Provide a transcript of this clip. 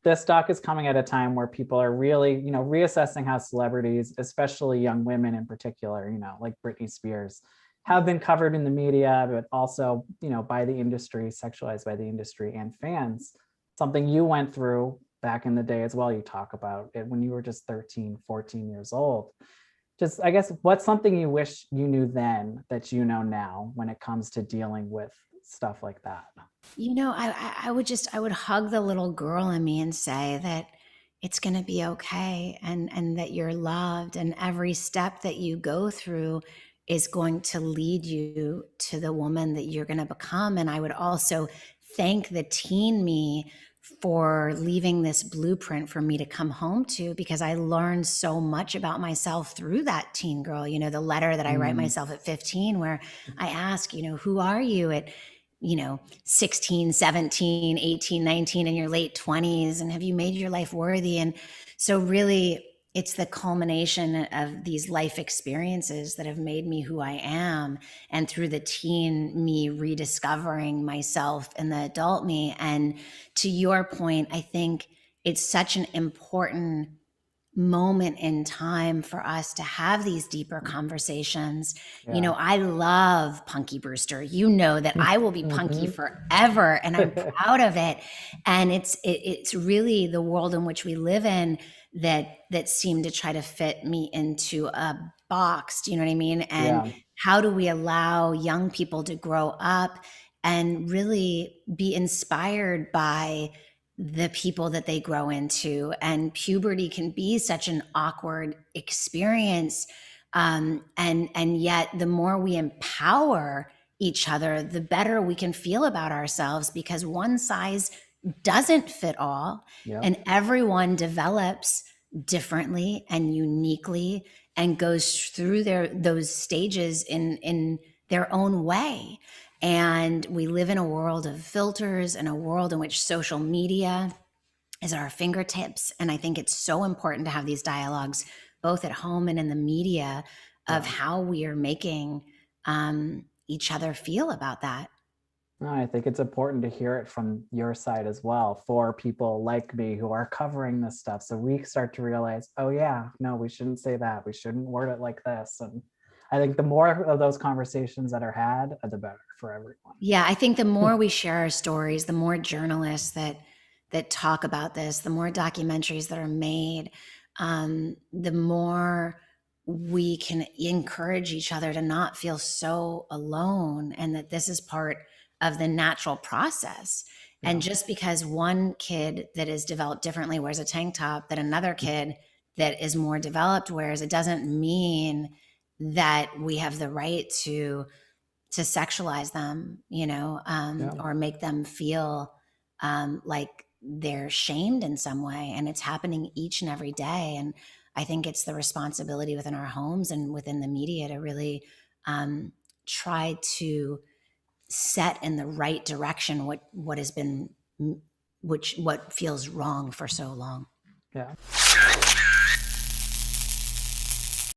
this doc is coming at a time where people are really, reassessing how celebrities, especially young women in particular, like Britney Spears, have been covered in the media, but also, by the industry, sexualized by the industry and fans. Something you went through back in the day as well. You talk about it when you were just 13, 14 years old. Just, I guess, what's something you wish you knew then that you know now when it comes to dealing with stuff like that? I would hug the little girl in me and say that it's going to be okay, and that you're loved, and every step that you go through is going to lead you to the woman that you're going to become. And I would also thank the teen me for leaving this blueprint for me to come home to, because I learned so much about myself through that teen girl. The letter that I write Mm, myself at 15, where I ask, who are you at 16, 17, 18, 19, in your late 20s, and have you made your life worthy? And so really it's the culmination of these life experiences that have made me who I am, and through the teen me rediscovering myself and the adult me. And to your point, I think it's such an important moment in time for us to have these deeper conversations. yeah. I love Punky Brewster. That I will be punky Mhm. forever, and I'm proud of it. And it's really the world in which we live in that seemed to try to fit me into a box. Do you know what I mean? And Yeah. how do we allow young people to grow up and really be inspired by the people that they grow into? And puberty can be such an awkward experience, and yet the more we empower each other, the better we can feel about ourselves, because one size doesn't fit all, Yep. and everyone develops differently and uniquely, and goes through those stages in their own way. And we live in a world of filters, and a world in which social media is at our fingertips. And I think it's so important to have these dialogues, both at home and in the media, of Yeah. how we are making each other feel about that. No, I think it's important to hear it from your side as well, for people like me who are covering this stuff. So we start to realize, oh yeah, no, we shouldn't say that. We shouldn't word it like this. And I think the more of those conversations that are had, the better for everyone. Yeah, I think the more we share our stories, the more journalists that talk about this, the more documentaries that are made, the more we can encourage each other to not feel so alone, and that this is part of the natural process. Yeah. And just because one kid that is developed differently wears a tank top than another kid that is more developed wears, it doesn't mean that we have the right to sexualize them, Yeah. or make them feel like they're shamed in some way. And it's happening each and every day. And I think it's the responsibility within our homes and within the media to really try to set in the right direction what has been, what feels wrong for so long. Yeah.